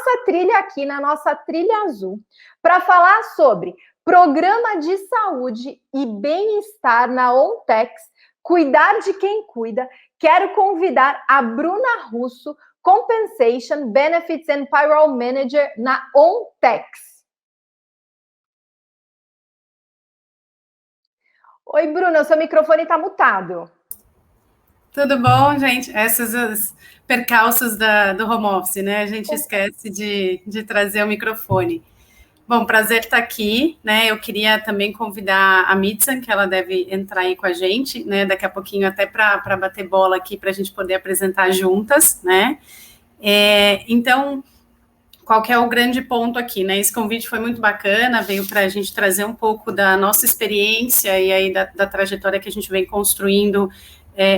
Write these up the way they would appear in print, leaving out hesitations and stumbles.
nossa trilha aqui, na nossa trilha azul, para falar sobre programa de saúde e bem-estar na Ontex, cuidar de quem cuida. Quero convidar a Bruna Russo, Compensation, Benefits and Payroll Manager na Ontex. Oi, Bruna, seu microfone está mutado. Tudo bom, gente? Essas as percalços do home office, né? A gente esquece de trazer o microfone. Bom, prazer estar aqui, né? Eu queria também convidar a Mitsan, que ela deve entrar aí com a gente, né? Daqui a pouquinho até para bater bola aqui, para a gente poder apresentar juntas, né? Então, qual que é o grande ponto aqui, né? Esse convite foi muito bacana, veio para a gente trazer um pouco da nossa experiência e aí da trajetória que a gente vem construindo,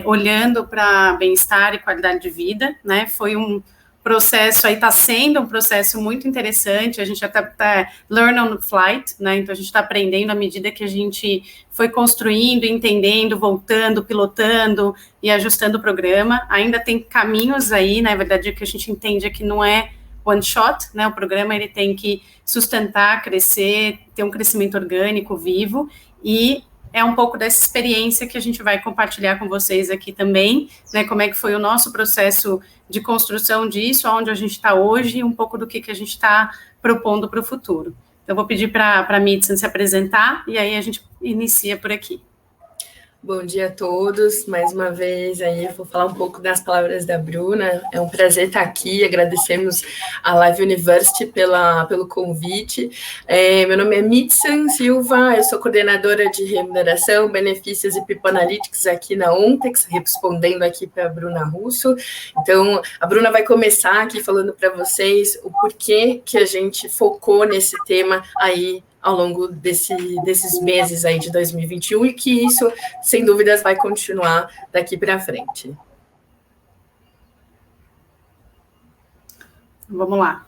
olhando para bem-estar e qualidade de vida, né? Foi um processo, aí está sendo um processo muito interessante, a gente já está learn on the flight, né? Então a gente está aprendendo à medida que a gente foi construindo, entendendo, voltando, pilotando e ajustando o programa. Ainda tem caminhos aí, na verdade, que a gente entende que não é one shot, né? O programa ele tem que sustentar, crescer, ter um crescimento orgânico, vivo, e é um pouco dessa experiência que a gente vai compartilhar com vocês aqui também, né? Como é que foi o nosso processo de construção disso, onde a gente está hoje, e um pouco do que a gente está propondo para o futuro. Então, eu vou pedir para a Mitsan se apresentar, e aí a gente inicia por aqui. Bom dia a todos, mais uma vez aí eu vou falar um pouco das palavras da Bruna, é um prazer estar aqui, agradecemos a Live University pelo convite. Meu nome é Mitsan Silva, eu sou coordenadora de remuneração, benefícios e People Analytics aqui na Ontex, respondendo aqui para a Bruna Russo. Então, a Bruna vai começar aqui falando para vocês o porquê que a gente focou nesse tema aí ao longo desses meses aí de 2021 e que isso, sem dúvidas, vai continuar daqui para frente. Vamos lá.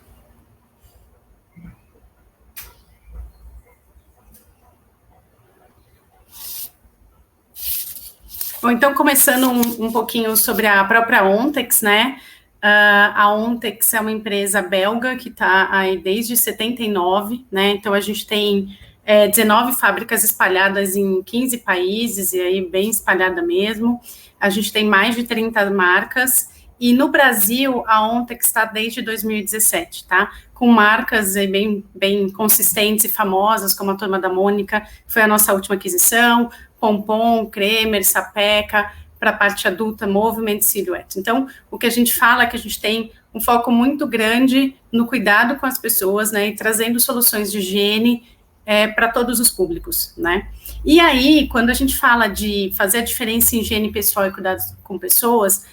Bom, então, começando um pouquinho sobre a própria Ontex, né? A Ontex é uma empresa belga que está aí desde 79, né? Então, a gente tem 19 fábricas espalhadas em 15 países, e aí bem espalhada mesmo. A gente tem mais de 30 marcas, e no Brasil, a Ontex está desde 2017, tá? Com marcas bem consistentes e famosas, como a Turma da Mônica, que foi a nossa última aquisição, Pompom, Cremer, Sapeca, para a parte adulta, Movement, Silhouette. Então, o que a gente fala é que a gente tem um foco muito grande no cuidado com as pessoas, né, e trazendo soluções de higiene para todos os públicos, né. E aí, quando a gente fala de fazer a diferença em higiene pessoal e cuidados com pessoas,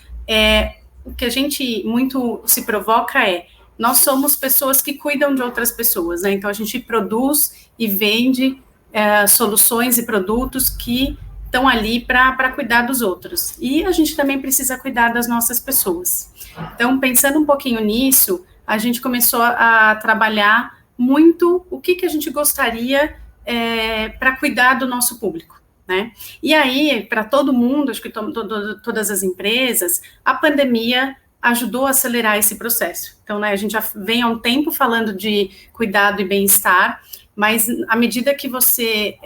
o que a gente muito se provoca nós somos pessoas que cuidam de outras pessoas, né, então a gente produz e vende soluções e produtos que estão ali para cuidar dos outros. E a gente também precisa cuidar das nossas pessoas. Então, pensando um pouquinho nisso, a gente começou a trabalhar muito o que a gente gostaria para cuidar do nosso público, né? E aí, para todo mundo, acho que todas as empresas, a pandemia ajudou a acelerar esse processo. Então, né, a gente já vem há um tempo falando de cuidado e bem-estar, mas à medida que você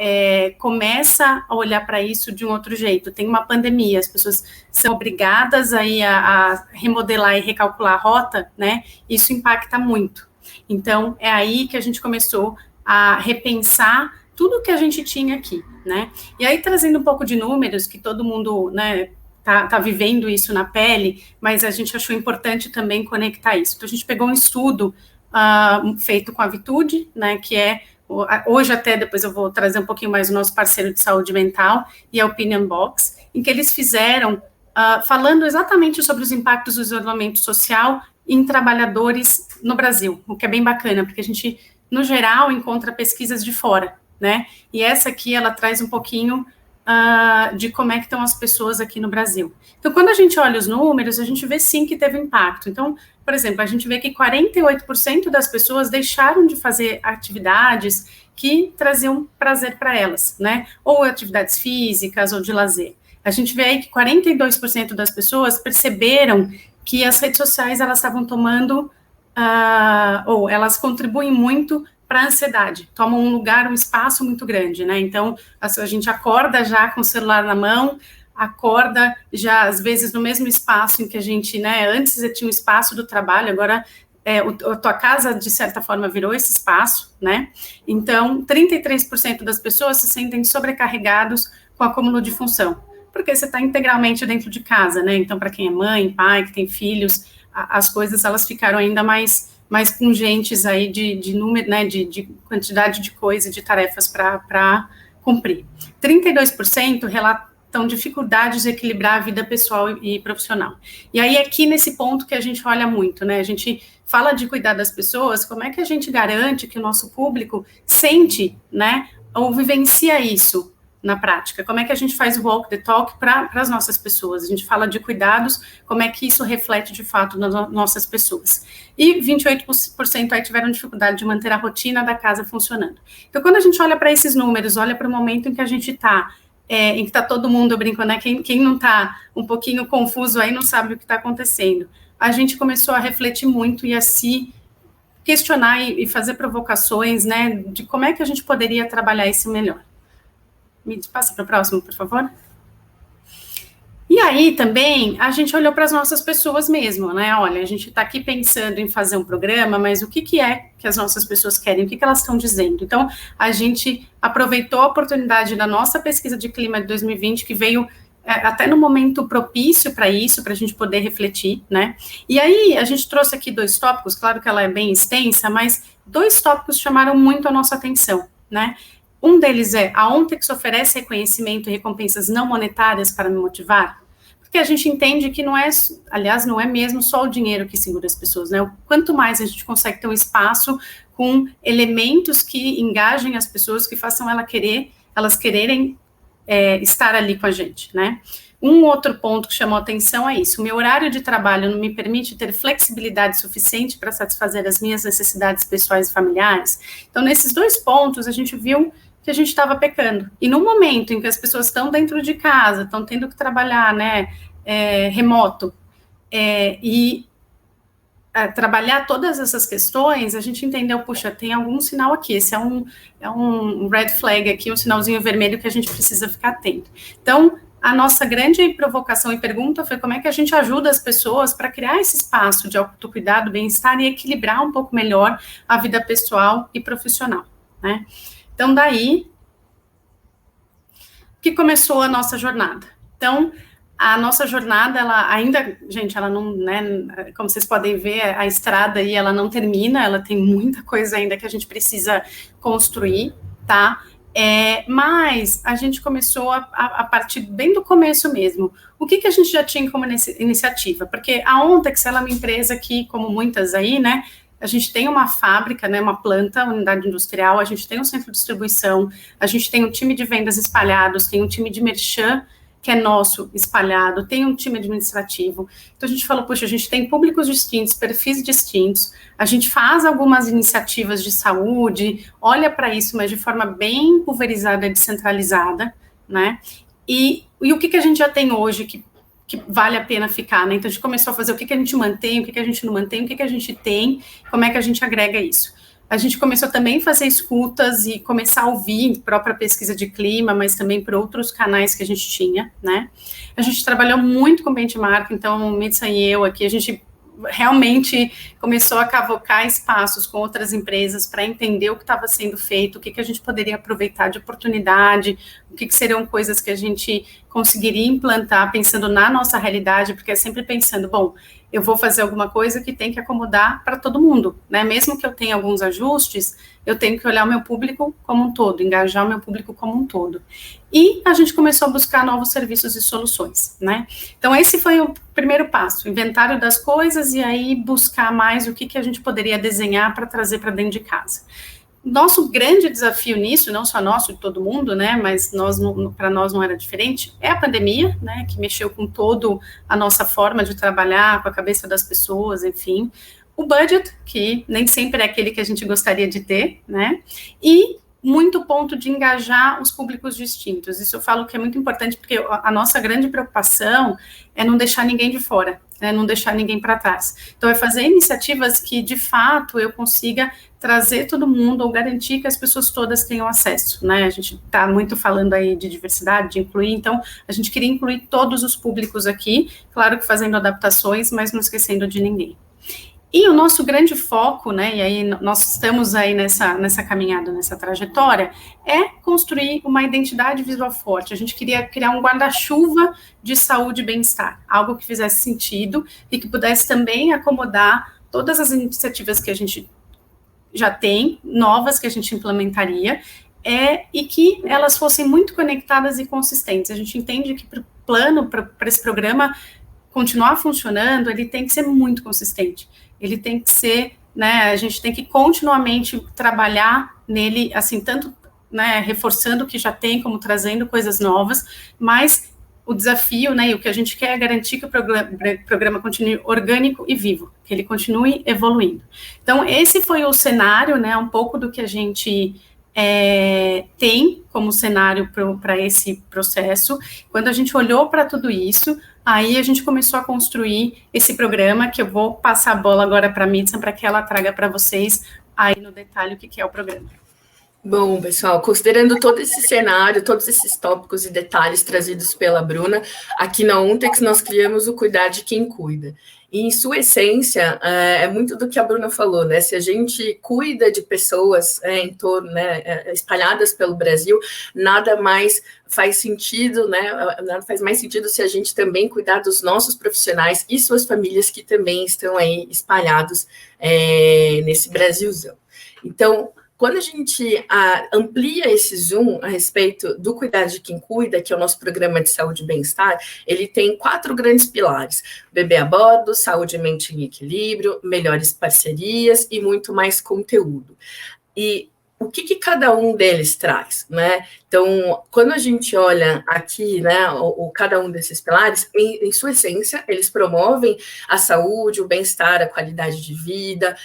começa a olhar para isso de um outro jeito, tem uma pandemia, as pessoas são obrigadas aí a remodelar e recalcular a rota, né? Isso impacta muito. Então, é aí que a gente começou a repensar tudo que a gente tinha aqui, né? E aí, trazendo um pouco de números, que todo mundo, né, tá vivendo isso na pele, mas a gente achou importante também conectar isso. Então, a gente pegou um estudo feito com a Vitude, né, que hoje até, depois eu vou trazer um pouquinho mais o nosso parceiro de saúde mental, e a Opinion Box, em que eles fizeram, falando exatamente sobre os impactos do isolamento social em trabalhadores no Brasil, o que é bem bacana, porque a gente, no geral, encontra pesquisas de fora, né, e essa aqui, ela traz um pouquinho de como é que estão as pessoas aqui no Brasil. Então, quando a gente olha os números, a gente vê sim que teve impacto. Então, por exemplo, a gente vê que 48% das pessoas deixaram de fazer atividades que traziam prazer para elas, né? Ou atividades físicas ou de lazer. A gente vê aí que 42% das pessoas perceberam que as redes sociais, elas estavam tomando ou elas contribuem muito para a ansiedade, tomam um lugar, um espaço muito grande, né? Então, a gente acorda já com o celular na mão, acorda já, às vezes, no mesmo espaço em que a gente, né, antes tinha um espaço do trabalho, agora a tua casa, de certa forma, virou esse espaço, né? Então, 33% das pessoas se sentem sobrecarregados com acúmulo de função, porque você está integralmente dentro de casa, né? Então, para quem é mãe, pai, que tem filhos, as coisas, elas ficaram ainda mais pungentes aí de número, né, de quantidade de coisa, de tarefas para cumprir. 32% relatam dificuldades de equilibrar a vida pessoal e profissional. E aí, aqui nesse ponto que a gente olha muito, né, a gente fala de cuidar das pessoas, como é que a gente garante que o nosso público sente, né, ou vivencia isso na prática? Como é que a gente faz o walk the talk para as nossas pessoas? A gente fala de cuidados, como é que isso reflete de fato nas nossas pessoas? E 28% aí tiveram dificuldade de manter a rotina da casa funcionando. Então, quando a gente olha para esses números, olha para o momento em que a gente está, em que está todo mundo, eu brinco, né? Quem não está um pouquinho confuso aí não sabe o que está acontecendo. A gente começou a refletir muito e a se questionar e fazer provocações, né? De como é que a gente poderia trabalhar isso melhor. Me passa para o próximo, por favor. E aí, também, a gente olhou para as nossas pessoas mesmo, né? Olha, a gente está aqui pensando em fazer um programa, mas o que é que as nossas pessoas querem? O que elas estão dizendo? Então, a gente aproveitou a oportunidade da nossa pesquisa de clima de 2020, que veio até no momento propício para isso, para a gente poder refletir, né? E aí, a gente trouxe aqui 2 tópicos, claro que ela é bem extensa, mas 2 tópicos chamaram muito a nossa atenção, né? Um deles é, a Ontex oferece reconhecimento e recompensas não monetárias para me motivar? Porque a gente entende que não é, aliás, não é mesmo só o dinheiro que segura as pessoas, né? Quanto mais a gente consegue ter um espaço com elementos que engajem as pessoas, que façam elas quererem estar ali com a gente, né? Um outro ponto que chamou atenção é isso: o meu horário de trabalho não me permite ter flexibilidade suficiente para satisfazer as minhas necessidades pessoais e familiares. Então, nesses 2 pontos, a gente viu que a gente estava pecando. E no momento em que as pessoas estão dentro de casa, estão tendo que trabalhar, né, remoto, trabalhar todas essas questões, a gente entendeu, puxa, tem algum sinal aqui, esse é um red flag aqui, um sinalzinho vermelho que a gente precisa ficar atento. Então, a nossa grande provocação e pergunta foi como é que a gente ajuda as pessoas para criar esse espaço de autocuidado, bem-estar e equilibrar um pouco melhor a vida pessoal e profissional, né? Então, daí que começou a nossa jornada. Então, a nossa jornada, ela ainda, gente, ela não, né, como vocês podem ver, a estrada aí, ela não termina, ela tem muita coisa ainda que a gente precisa construir, tá? Mas a gente começou a partir bem do começo mesmo. O que a gente já tinha como iniciativa? Porque a Ontex, ela é uma empresa que, como muitas aí, né, a gente tem uma fábrica, né, uma planta, unidade industrial, a gente tem um centro de distribuição, a gente tem um time de vendas espalhados, tem um time de merchan, que é nosso, espalhado, tem um time administrativo. Então, a gente falou, puxa, a gente tem públicos distintos, perfis distintos, a gente faz algumas iniciativas de saúde, olha para isso, mas de forma bem pulverizada e descentralizada, né? E o que a gente já tem hoje que vale a pena ficar, né? Então, a gente começou a fazer o que a gente mantém, o que a gente não mantém, o que a gente tem, como é que a gente agrega isso. A gente começou também a fazer escutas e começar a ouvir própria pesquisa de clima, mas também por outros canais que a gente tinha, né? A gente trabalhou muito com benchmark, então, o Mitsa e eu aqui, a gente realmente começou a cavocar espaços com outras empresas para entender o que estava sendo feito, o que a gente poderia aproveitar de oportunidade, o que seriam coisas que a gente conseguiria implantar pensando na nossa realidade, porque é sempre pensando, bom, eu vou fazer alguma coisa que tem que acomodar para todo mundo, né? Mesmo que eu tenha alguns ajustes, eu tenho que olhar o meu público como um todo, engajar o meu público como um todo. E a gente começou a buscar novos serviços e soluções, né? Então, esse foi o primeiro passo, inventário das coisas e aí buscar mais o que a gente poderia desenhar para trazer para dentro de casa. Nosso grande desafio nisso, não só nosso, de todo mundo, né, mas para nós não era diferente, é a pandemia, né, que mexeu com toda a nossa forma de trabalhar, com a cabeça das pessoas, enfim. O budget, que nem sempre é aquele que a gente gostaria de ter, né, e muito ponto de engajar os públicos distintos. Isso eu falo que é muito importante, porque a nossa grande preocupação é não deixar ninguém de fora, né, não deixar ninguém para trás. Então, é fazer iniciativas que, de fato, eu consiga trazer todo mundo, ou garantir que as pessoas todas tenham acesso, né? A gente está muito falando aí de diversidade, de incluir, então, a gente queria incluir todos os públicos aqui, claro que fazendo adaptações, mas não esquecendo de ninguém. E o nosso grande foco, né, e aí nós estamos aí nessa caminhada, nessa trajetória, é construir uma identidade visual forte. A gente queria criar um guarda-chuva de saúde e bem-estar, algo que fizesse sentido e que pudesse também acomodar todas as iniciativas que a gente já tem, novas que a gente implementaria, e que elas fossem muito conectadas e consistentes. A gente entende que para o plano, para esse programa continuar funcionando, ele tem que ser muito consistente. Ele tem que ser, né, a gente tem que continuamente trabalhar nele, assim, tanto, né, reforçando o que já tem, como trazendo coisas novas, mas o desafio, né, e o que a gente quer é garantir que o programa continue orgânico e vivo, que ele continue evoluindo. Então, esse foi o cenário, né, um pouco do que a gente tem como cenário para esse processo. Quando a gente olhou para tudo isso, aí a gente começou a construir esse programa, que eu vou passar a bola agora para a Mitsam, para que ela traga para vocês aí no detalhe o que é o programa. Bom, pessoal, considerando todo esse cenário, todos esses tópicos e detalhes trazidos pela Bruna, aqui na Ontex nós criamos o Cuidar de Quem Cuida. E, em sua essência, é muito do que a Bruna falou, né? Se a gente cuida de pessoas em torno, né, espalhadas pelo Brasil, nada mais faz sentido, né? Nada faz mais sentido se a gente também cuidar dos nossos profissionais e suas famílias que também estão aí espalhados nesse Brasilzão. Então, quando a gente amplia esse zoom a respeito do Cuidar de Quem Cuida, que é o nosso programa de saúde e bem-estar, ele tem 4 grandes pilares: bebê a bordo, saúde e mente em equilíbrio, melhores parcerias e muito mais conteúdo. E o que cada um deles traz, né? Então, quando a gente olha aqui, né, cada um desses pilares, em sua essência, eles promovem a saúde, o bem-estar, a qualidade de vida.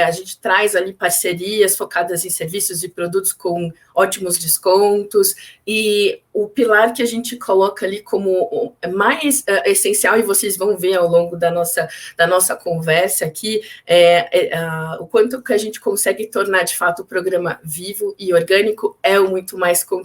A gente traz ali parcerias focadas em serviços e produtos com ótimos descontos, e o pilar que a gente coloca ali como mais essencial, e vocês vão ver ao longo da nossa conversa aqui, o quanto que a gente consegue tornar, de fato, o programa vivo e orgânico, é o muito mais conteúdo.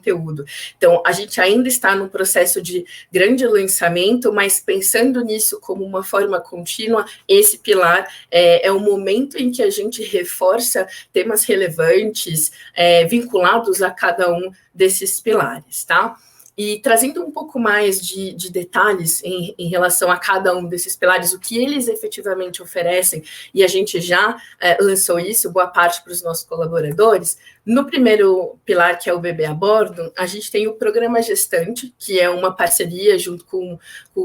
Então, a gente ainda está no processo de grande lançamento, mas pensando nisso como uma forma contínua, esse pilar é o momento em que a gente reforça temas relevantes, vinculados a cada um desses pilares, tá? E trazendo um pouco mais de detalhes em relação a cada um desses pilares, o que eles efetivamente oferecem, e a gente já lançou isso, boa parte para os nossos colaboradores. No primeiro pilar, que é o bebê a bordo, a gente tem o programa Gestante, que é uma parceria junto com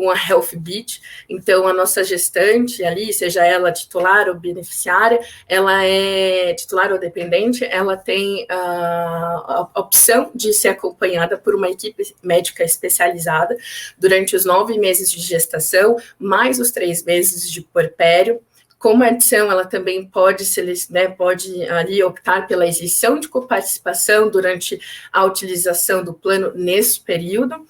a Health Beat. Então, a nossa gestante ali, seja ela titular ou beneficiária, ela é titular ou dependente, ela tem a opção de ser acompanhada por uma equipe médica especializada durante os 9 meses de gestação, mais os 3 meses de puerpério. Como adição, ela também pode ali optar pela isenção de coparticipação durante a utilização do plano nesse período.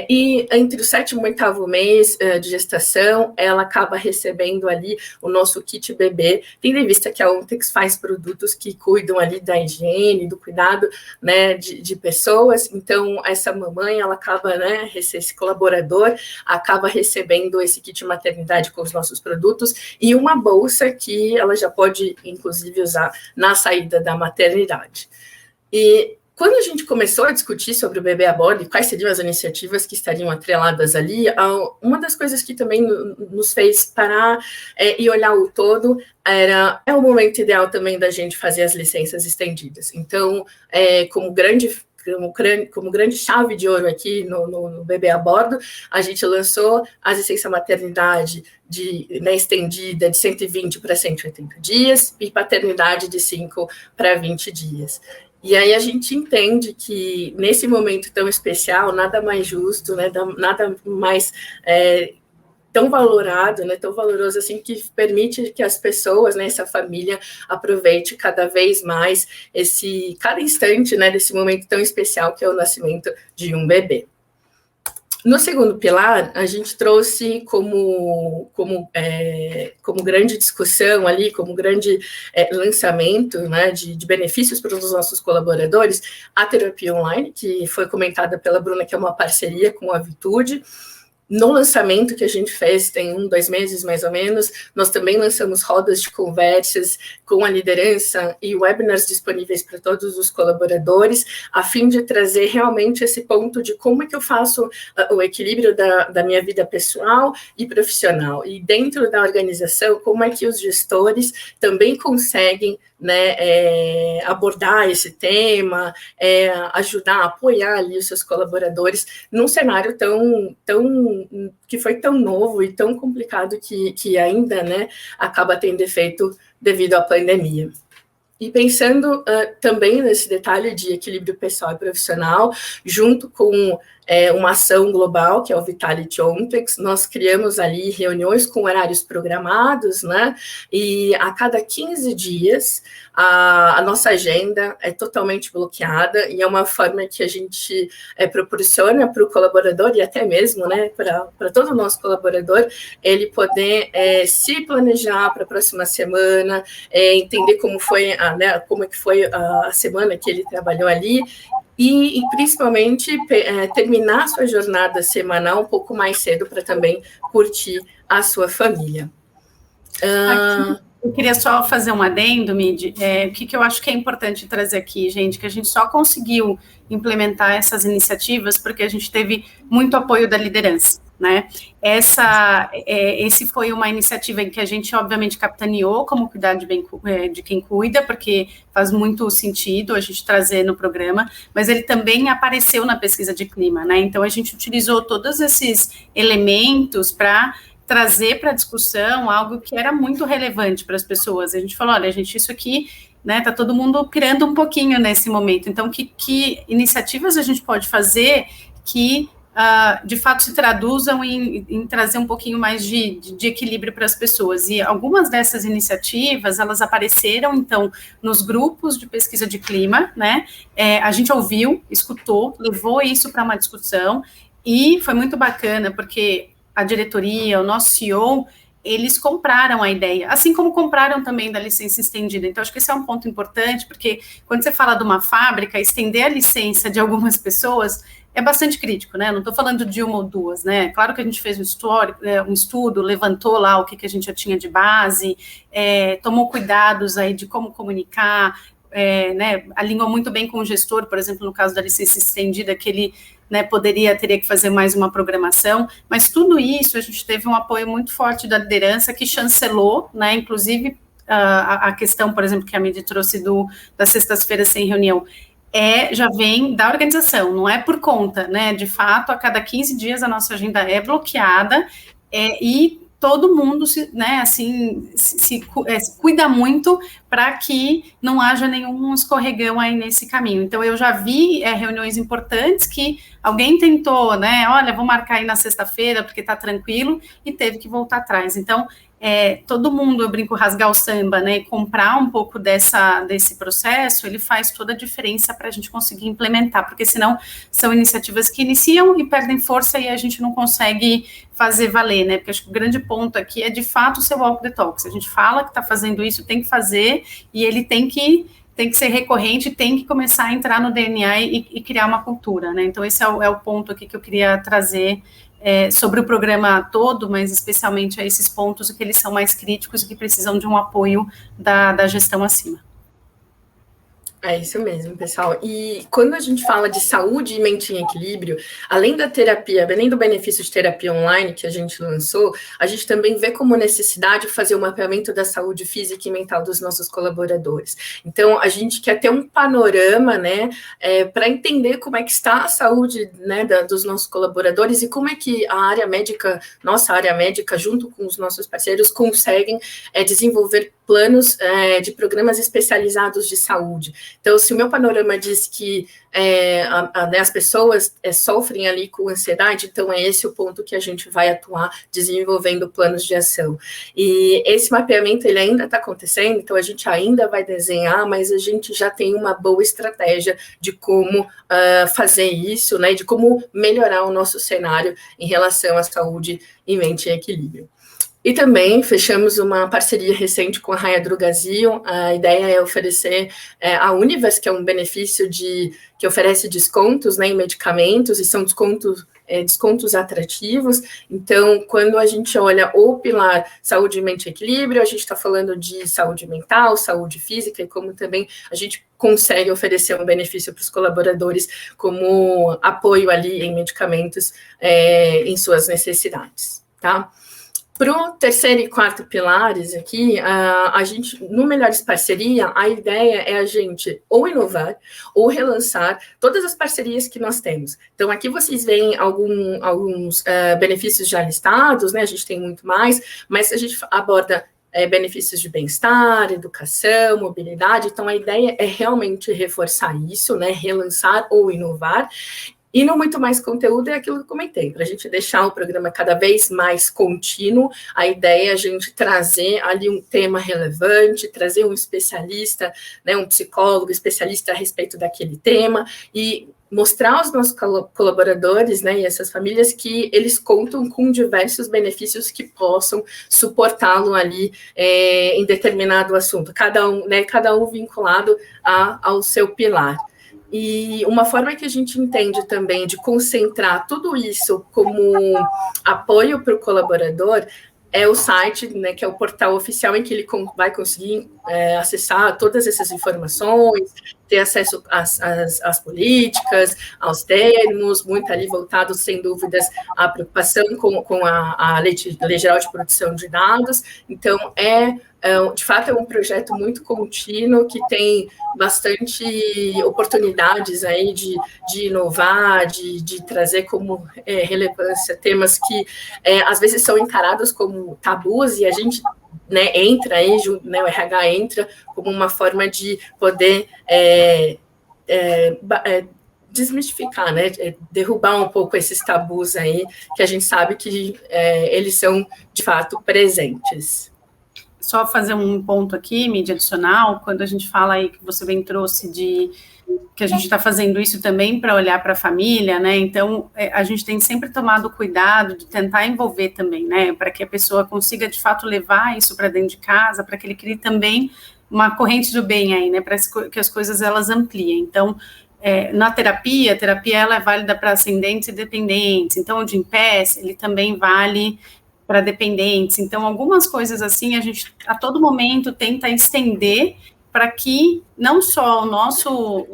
E entre o 7º e 8º mês de gestação, ela acaba recebendo ali o nosso kit bebê, tendo em vista que a Ontex faz produtos que cuidam ali da higiene, do cuidado, né, de pessoas. Então, essa mamãe, ela acaba, né, esse colaborador acaba recebendo esse kit maternidade com os nossos produtos e uma bolsa que ela já pode, inclusive, usar na saída da maternidade. E quando a gente começou a discutir sobre o bebê a bordo e quais seriam as iniciativas que estariam atreladas ali, uma das coisas que também nos fez parar e olhar o todo é o momento ideal também da gente fazer as licenças estendidas. Então, como grande chave de ouro aqui no bebê a bordo, a gente lançou a licença maternidade estendida de 120 para 180 dias e paternidade de 5 para 20 dias. E aí a gente entende que, nesse momento tão especial, nada mais justo, né, nada mais tão valorado, né, tão valoroso assim, que permite que as pessoas, né, essa família, aproveite cada vez mais cada instante, né, desse momento tão especial que é o nascimento de um bebê. No segundo pilar, a gente trouxe como grande discussão ali, como grande lançamento, né, de benefícios para os nossos colaboradores, a terapia online, que foi comentada pela Bruna, que é uma parceria com a Vitude. No lançamento que a gente fez, tem 2 meses mais ou menos, nós também lançamos rodas de conversas com a liderança e webinars disponíveis para todos os colaboradores, a fim de trazer realmente esse ponto de como é que eu faço o equilíbrio da minha vida pessoal e profissional. E dentro da organização, como é que os gestores também conseguem, né, abordar esse tema, ajudar, apoiar ali os seus colaboradores num cenário que foi tão novo e tão complicado que ainda, né, acaba tendo efeito devido à pandemia. E pensando também nesse detalhe de equilíbrio pessoal e profissional, junto com uma ação global, que é o Vitality Ontex, nós criamos ali reuniões com horários programados, né? E a cada 15 dias, a nossa agenda é totalmente bloqueada, e é uma forma que a gente proporciona para o colaborador, e até mesmo, né, para todo o nosso colaborador, ele poder se planejar para a próxima semana, entender como é que foi a semana que ele trabalhou ali, e principalmente terminar sua jornada semanal um pouco mais cedo para também curtir a sua família. Eu queria só fazer um adendo, Midi, o que eu acho que é importante trazer aqui, gente, que a gente só conseguiu implementar essas iniciativas porque a gente teve muito apoio da liderança, né? Esse foi uma iniciativa em que a gente, obviamente, capitaneou como cuidar de quem cuida, porque faz muito sentido a gente trazer no programa, mas ele também apareceu na pesquisa de clima, né? Então, a gente utilizou todos esses elementos para trazer para a discussão algo que era muito relevante para as pessoas. A gente falou, olha, gente, isso aqui, né, tá todo mundo pirando um pouquinho nesse momento. Então, que iniciativas a gente pode fazer que, de fato, se traduzam em trazer um pouquinho mais de equilíbrio para as pessoas. E algumas dessas iniciativas, elas apareceram, então, nos grupos de pesquisa de clima, né? A gente ouviu, escutou, levou isso para uma discussão, e foi muito bacana, porque a diretoria, o nosso CEO, eles compraram a ideia, assim como compraram também da licença estendida. Então, acho que esse é um ponto importante, porque quando você fala de uma fábrica, estender a licença de algumas pessoas é bastante crítico, né? Não estou falando de uma ou duas, né? Claro que a gente fez um estudo, levantou lá o que a gente já tinha de base, tomou cuidados aí de como comunicar, né? Alinhou muito bem com o gestor, por exemplo, no caso da licença estendida, que ele, né, teria que fazer mais uma programação, mas tudo isso a gente teve um apoio muito forte da liderança que chancelou, né, inclusive a questão, por exemplo, que a Midi trouxe das sextas-feiras sem reunião, já vem da organização, não é por conta, né, de fato, a cada 15 dias a nossa agenda é bloqueada, e todo mundo se cuida muito para que não haja nenhum escorregão aí nesse caminho. Então, eu já vi reuniões importantes que alguém tentou, né, olha, vou marcar aí na sexta-feira porque está tranquilo, e teve que voltar atrás. Então, todo mundo, eu brinco, rasgar o samba, né, e comprar um pouco desse processo, ele faz toda a diferença para a gente conseguir implementar, porque senão são iniciativas que iniciam e perdem força e a gente não consegue fazer valer, né, porque acho que o grande ponto aqui é, de fato, o seu walk the talks. A gente fala que está fazendo isso, tem que fazer, e ele tem que ser recorrente, tem que começar a entrar no DNA e criar uma cultura, né, então esse é o ponto aqui que eu queria trazer sobre o programa todo, mas especialmente a esses pontos que eles são mais críticos e que precisam de um apoio da gestão acima. É isso mesmo, pessoal. E quando a gente fala de saúde e mente em equilíbrio, além da terapia, além do benefício de terapia online que a gente lançou, a gente também vê como necessidade fazer o mapeamento da saúde física e mental dos nossos colaboradores. Então, a gente quer ter um panorama, né, para entender como é que está a saúde, né, dos nossos colaboradores e como é que a área médica, nossa área médica, junto com os nossos parceiros, conseguem desenvolver planos de programas especializados de saúde. Então, se o meu panorama diz que né, as pessoas sofrem ali com ansiedade, então é esse o ponto que a gente vai atuar desenvolvendo planos de ação. E esse mapeamento, ele ainda está acontecendo, então a gente ainda vai desenhar, mas a gente já tem uma boa estratégia de como fazer isso, né, de como melhorar o nosso cenário em relação à saúde e mente em equilíbrio. E também fechamos uma parceria recente com a Raia Drogasil. A ideia é oferecer a Univers, que é um benefício que oferece descontos, né, em medicamentos, e são descontos atrativos. Então, quando a gente olha o pilar saúde, mente e equilíbrio, a gente está falando de saúde mental, saúde física, e como também a gente consegue oferecer um benefício para os colaboradores como apoio ali em medicamentos em suas necessidades, tá? Para o terceiro e quarto pilares aqui, a gente, no Melhores Parceria, a ideia é a gente ou inovar ou relançar todas as parcerias que nós temos. Então, aqui vocês veem alguns benefícios já listados, né? A gente tem muito mais, mas a gente aborda benefícios de bem-estar, educação, mobilidade. Então, a ideia é realmente reforçar isso, né? Relançar ou inovar. E no Muito Mais Conteúdo é aquilo que eu comentei, para a gente deixar o programa cada vez mais contínuo, a ideia é a gente trazer ali um tema relevante, trazer um especialista, né, um psicólogo especialista a respeito daquele tema, e mostrar aos nossos colaboradores, né, e essas famílias que eles contam com diversos benefícios que possam suportá-lo ali em determinado assunto, cada um vinculado ao seu pilar. E uma forma que a gente entende também de concentrar tudo isso como apoio para o colaborador é o site, né, que é o portal oficial em que ele vai conseguir acessar todas essas informações, ter acesso às políticas, aos termos, muito ali voltado, sem dúvidas, à preocupação com a Lei Geral de Proteção de Dados. Então, de fato, é um projeto muito contínuo, que tem bastante oportunidades aí de inovar, de trazer como relevância temas que às vezes são encarados como tabus, e a gente, né, entra aí, né, o RH entra como uma forma de poder desmistificar, né, derrubar um pouco esses tabus aí, que a gente sabe que eles são, de fato, presentes. Só fazer um ponto aqui, mídia adicional, quando a gente fala aí que você bem trouxe que a gente está fazendo isso também para olhar para a família, né? Então, a gente tem sempre tomado cuidado de tentar envolver também, né? Para que a pessoa consiga, de fato, levar isso para dentro de casa, para que ele crie também uma corrente do bem aí, né? Para que as coisas elas ampliem. Então, na terapia, a terapia ela é válida para ascendentes e dependentes. Então, o Gympass, ele também vale para dependentes. Então, algumas coisas assim, a gente a todo momento tenta estender para que não só o nosso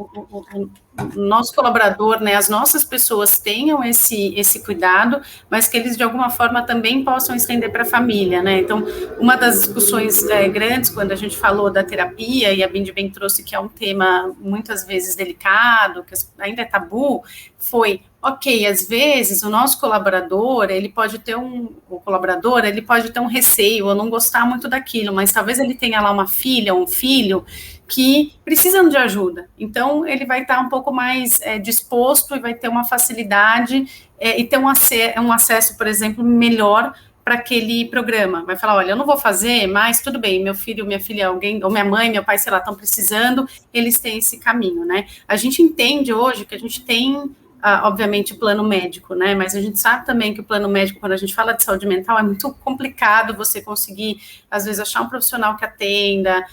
colaborador, né, as nossas pessoas tenham esse cuidado, mas que eles, de alguma forma, também possam estender para a família, né? Então, uma das discussões grandes, quando a gente falou da terapia, e a Bindi bem trouxe que é um tema muitas vezes delicado, que ainda é tabu, foi, ok, às vezes o nosso colaborador, ele pode ter um receio ou não gostar muito daquilo, mas talvez ele tenha lá uma filha ou um filho que precisam de ajuda. Então, ele vai estar um pouco mais disposto e vai ter uma facilidade e ter um acesso, por exemplo, melhor para aquele programa. Vai falar, olha, eu não vou fazer, mas tudo bem, meu filho, minha filha, alguém, ou minha mãe, meu pai, sei lá, estão precisando, eles têm esse caminho, né? A gente entende hoje que a gente tem obviamente, o plano médico, né? Mas a gente sabe também que o plano médico, quando a gente fala de saúde mental, é muito complicado você conseguir, às vezes, achar um profissional que atenda,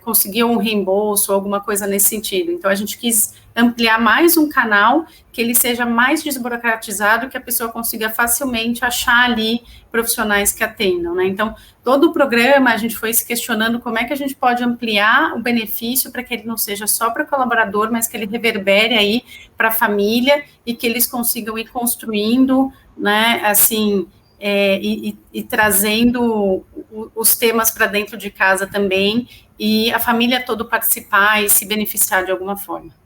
conseguir um reembolso, alguma coisa nesse sentido. Então, a gente quis ampliar mais um canal que ele seja mais desburocratizado, que a pessoa consiga facilmente achar ali profissionais que atendam, né? Então, todo o programa, a gente foi se questionando como é que a gente pode ampliar o benefício para que ele não seja só para o colaborador, mas que ele reverbere aí para a família e que eles consigam ir construindo, né, assim, e trazendo os temas para dentro de casa também, e a família toda participar e se beneficiar de alguma forma.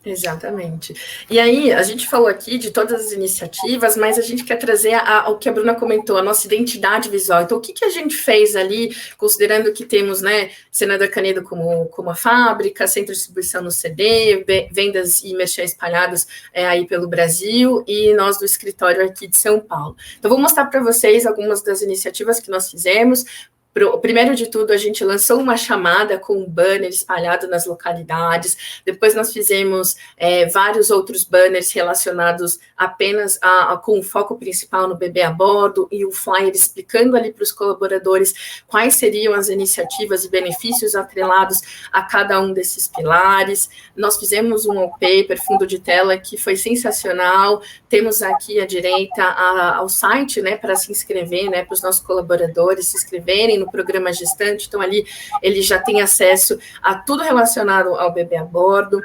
Exatamente. E aí, a gente falou aqui de todas as iniciativas, mas a gente quer trazer o que a Bruna comentou, a nossa identidade visual. Então, o que a gente fez ali, considerando que temos, né, Senador Canedo como a fábrica, centro de distribuição no CD, vendas e merchan espalhados aí pelo Brasil, e nós do escritório aqui de São Paulo. Então, vou mostrar para vocês algumas das iniciativas que nós fizemos. Primeiro de tudo, a gente lançou uma chamada com um banner espalhado nas localidades. Depois nós fizemos vários outros banners relacionados apenas com o foco principal no bebê a bordo e o flyer explicando ali para os colaboradores quais seriam as iniciativas e benefícios atrelados a cada um desses pilares. Nós fizemos um wallpaper, fundo de tela, que foi sensacional. Temos aqui à direita ao site, né, para se inscrever, né, para os nossos colaboradores se inscreverem no programa gestante, então ali ele já tem acesso a tudo relacionado ao bebê a bordo,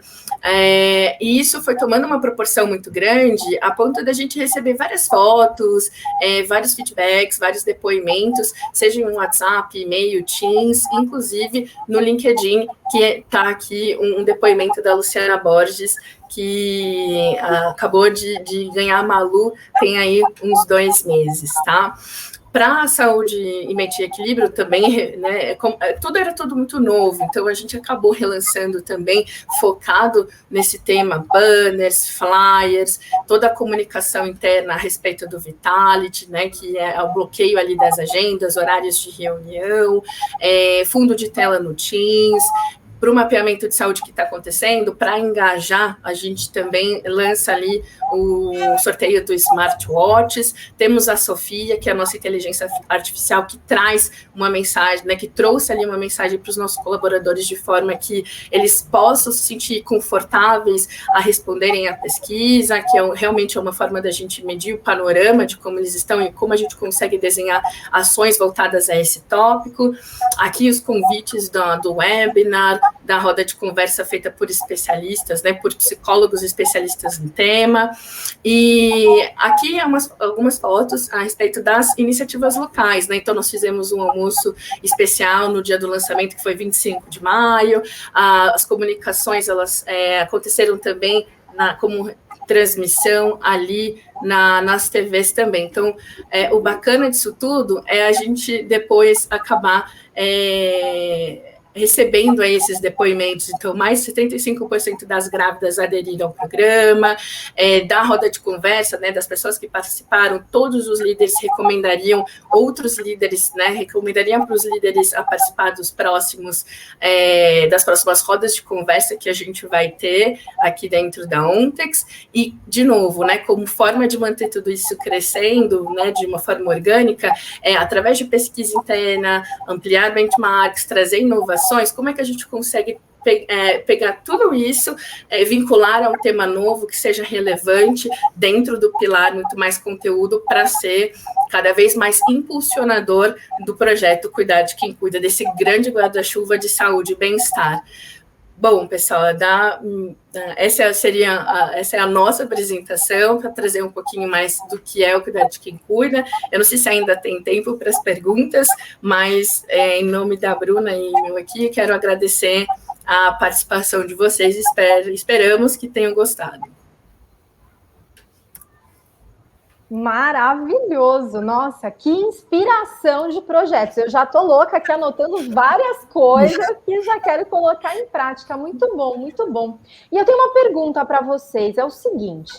e isso foi tomando uma proporção muito grande, a ponto da gente receber várias fotos, vários feedbacks, vários depoimentos, seja em WhatsApp, e-mail, Teams, inclusive no LinkedIn, que está aqui um depoimento da Luciana Borges, que acabou de ganhar a Malu, tem aí uns 2 meses, tá? Para a saúde e mente e equilíbrio também, né, era tudo muito novo, então a gente acabou relançando também, focado nesse tema, banners, flyers, toda a comunicação interna a respeito do Vitality, né, que é o bloqueio ali das agendas, horários de reunião, fundo de tela no Teams. Para o mapeamento de saúde que está acontecendo, para engajar, a gente também lança ali o sorteio do smartwatches. Temos a Sofia, que é a nossa inteligência artificial, que traz uma mensagem, né, que trouxe ali uma mensagem para os nossos colaboradores de forma que eles possam se sentir confortáveis a responderem à pesquisa, que realmente é uma forma da gente medir o panorama de como eles estão e como a gente consegue desenhar ações voltadas a esse tópico. Aqui os convites do webinar, da roda de conversa feita por especialistas, né, por psicólogos especialistas no tema, e aqui algumas fotos a respeito das iniciativas locais, né, então nós fizemos um almoço especial no dia do lançamento, que foi 25 de maio, as comunicações, elas aconteceram também como transmissão ali nas TVs também, então o bacana disso tudo é a gente depois acabar recebendo aí esses depoimentos. Então, mais de 75% das grávidas aderiram ao programa, da roda de conversa, né, das pessoas que participaram, todos os líderes recomendariam, outros líderes, né, recomendariam para os líderes a participar dos próximos, das próximas rodas de conversa que a gente vai ter aqui dentro da Ontex, e, de novo, né, como forma de manter tudo isso crescendo, né, de uma forma orgânica, através de pesquisa interna, ampliar benchmarks, trazer inovações, como é que a gente consegue pegar tudo isso, vincular a um tema novo que seja relevante dentro do pilar, muito mais conteúdo para ser cada vez mais impulsionador do projeto Cuidar de Quem Cuida, desse grande guarda-chuva de saúde e bem-estar. Bom, pessoal, essa é a nossa apresentação, para trazer um pouquinho mais do que é o Cuidar de Quem Cuida. Eu não sei se ainda tem tempo para as perguntas, mas em nome da Bruna e meu aqui, quero agradecer a participação de vocês, esperamos que tenham gostado. Maravilhoso, nossa, que inspiração de projetos. Eu já tô louca aqui anotando várias coisas que já quero colocar em prática. Muito bom, muito bom. E eu tenho uma pergunta para vocês, é o seguinte,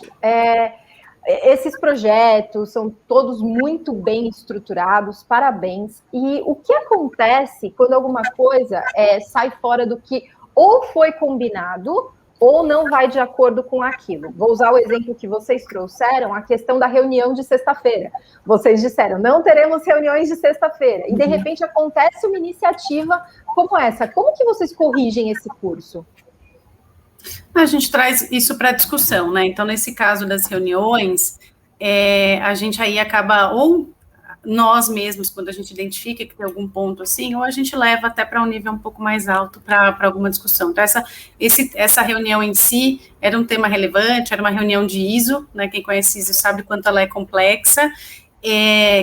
esses projetos são todos muito bem estruturados, parabéns. E o que acontece quando alguma coisa sai fora do que ou foi combinado ou não vai de acordo com aquilo? Vou usar o exemplo que vocês trouxeram, a questão da reunião de sexta-feira. Vocês disseram, não teremos reuniões de sexta-feira. E, de repente, acontece uma iniciativa como essa. Como que vocês corrigem esse curso? A gente traz isso para discussão, né? Então, nesse caso das reuniões, a gente aí acaba, ou nós mesmos, quando a gente identifica que tem algum ponto assim, ou a gente leva até para um nível um pouco mais alto para alguma discussão. Então, essa reunião em si era um tema relevante, era uma reunião de ISO, né? Quem conhece ISO sabe quanto ela é complexa,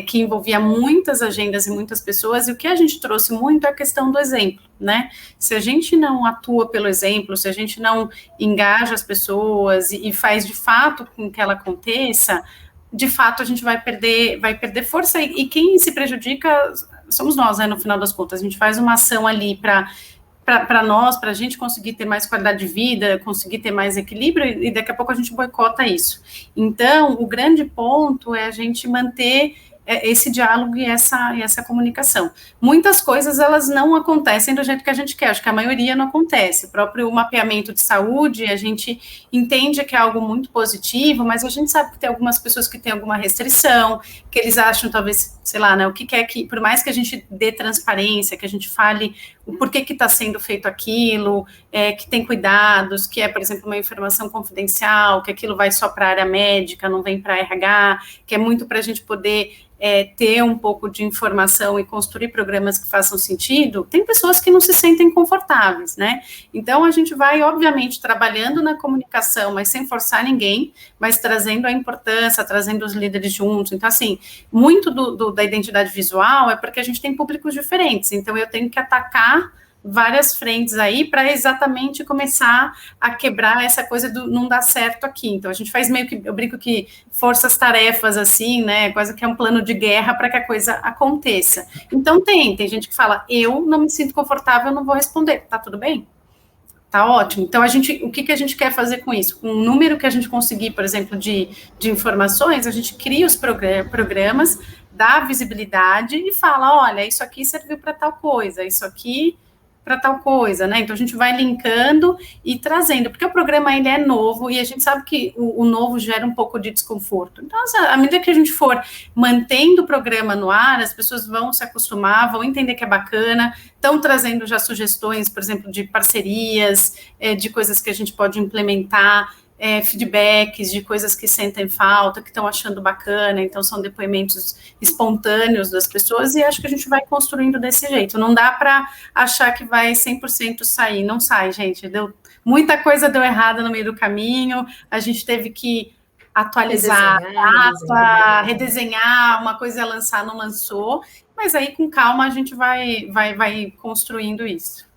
que envolvia muitas agendas e muitas pessoas, e o que a gente trouxe muito é a questão do exemplo, né? Se a gente não atua pelo exemplo, se a gente não engaja as pessoas e faz de fato com que ela aconteça, de fato a gente vai perder força, e quem se prejudica somos nós, né, no final das contas. A gente faz uma ação ali para nós, para a gente conseguir ter mais qualidade de vida, conseguir ter mais equilíbrio, e daqui a pouco a gente boicota isso. Então, o grande ponto é a gente manter esse diálogo e essa comunicação. Muitas coisas, elas não acontecem do jeito que a gente quer, acho que a maioria não acontece. O próprio mapeamento de saúde, a gente entende que é algo muito positivo, mas a gente sabe que tem algumas pessoas que têm alguma restrição, que eles acham, talvez, sei lá, né, o que é que, por mais que a gente dê transparência, que a gente fale o porquê que está sendo feito aquilo, que tem cuidados, que é, por exemplo, uma informação confidencial, que aquilo vai só para a área médica, não vem para a RH, que é muito para a gente poder ter um pouco de informação e construir programas que façam sentido, tem pessoas que não se sentem confortáveis, né? Então, a gente vai, obviamente, trabalhando na comunicação, mas sem forçar ninguém, mas trazendo a importância, trazendo os líderes juntos. Então, assim, muito da identidade visual é porque a gente tem públicos diferentes, então eu tenho que atacar várias frentes aí para exatamente começar a quebrar essa coisa do não dar certo aqui. Então, a gente faz meio que, eu brinco que forças-tarefas, assim, né, quase que é um plano de guerra para que a coisa aconteça. Então, tem gente que fala, eu não me sinto confortável, eu não vou responder, tá tudo bem? Tá ótimo. Então, o que a gente quer fazer com isso? Com o número que a gente conseguir, por exemplo, de informações, a gente cria os programas, dá visibilidade e fala, olha, isso aqui serviu para tal coisa, isso aqui para tal coisa, né? Então, a gente vai linkando e trazendo, porque o programa, ele é novo, e a gente sabe que o novo gera um pouco de desconforto. Então, à medida que a gente for mantendo o programa no ar, as pessoas vão se acostumar, vão entender que é bacana, estão trazendo já sugestões, por exemplo, de parcerias, de coisas que a gente pode implementar, feedbacks de coisas que sentem falta, que estão achando bacana, então são depoimentos espontâneos das pessoas, e acho que a gente vai construindo desse jeito. Não dá para achar que vai 100% sair, não sai, gente. Muita coisa deu errada no meio do caminho, a gente teve que atualizar a data, redesenhar, uma coisa é lançar, não lançou, mas aí com calma a gente vai construindo isso.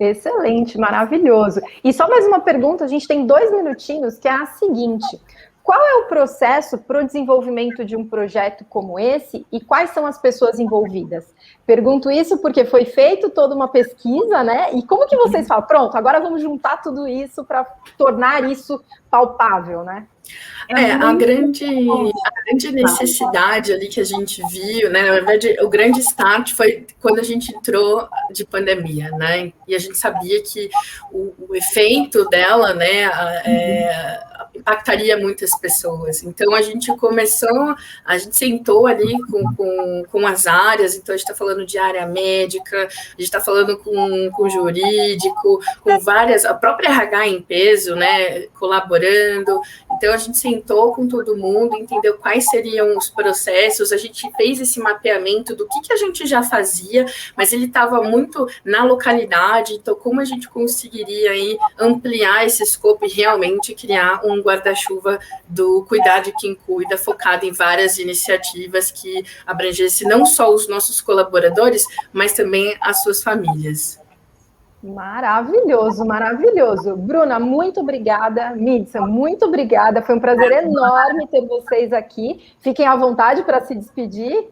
Excelente, maravilhoso. E só mais uma pergunta, a gente tem 2 minutinhos, que é a seguinte: qual é o processo para o desenvolvimento de um projeto como esse e quais são as pessoas envolvidas? Pergunto isso porque foi feito toda uma pesquisa, né? E como que vocês falam, pronto, agora vamos juntar tudo isso para tornar isso palpável, né? A grande necessidade ali que a gente viu, né? Na verdade, o grande start foi quando a gente entrou de pandemia, né? E a gente sabia que o efeito dela, né, impactaria muitas pessoas. Então, a gente sentou ali com as áreas, então a gente está falando de área médica, a gente está falando com jurídico, com várias, a própria RH em peso, né, colaborando. Então, a gente sentou com todo mundo, entendeu quais seriam os processos, a gente fez esse mapeamento do que a gente já fazia, mas ele estava muito na localidade, então como a gente conseguiria aí ampliar esse escopo e realmente criar um guarda-chuva do cuidar de quem cuida, focado em várias iniciativas que abrangesse não só os nossos colaboradores, mas também as suas famílias. Maravilhoso, maravilhoso. Bruna, muito obrigada. Midson, muito obrigada. Foi um prazer enorme ter vocês aqui. Fiquem à vontade para se despedir.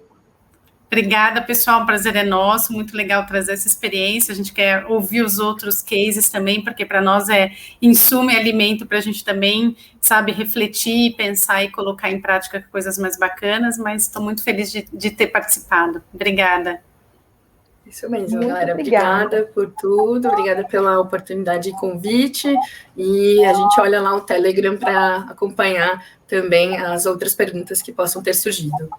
Obrigada, pessoal. O prazer é nosso. Muito legal trazer essa experiência. A gente quer ouvir os outros cases também, porque para nós é insumo e alimento para a gente também, sabe, refletir, pensar e colocar em prática coisas mais bacanas. Mas estou muito feliz de ter participado. Obrigada. Isso mesmo, muito galera. Obrigada por tudo, obrigada pela oportunidade e convite. E a gente olha lá o Telegram para acompanhar também as outras perguntas que possam ter surgido.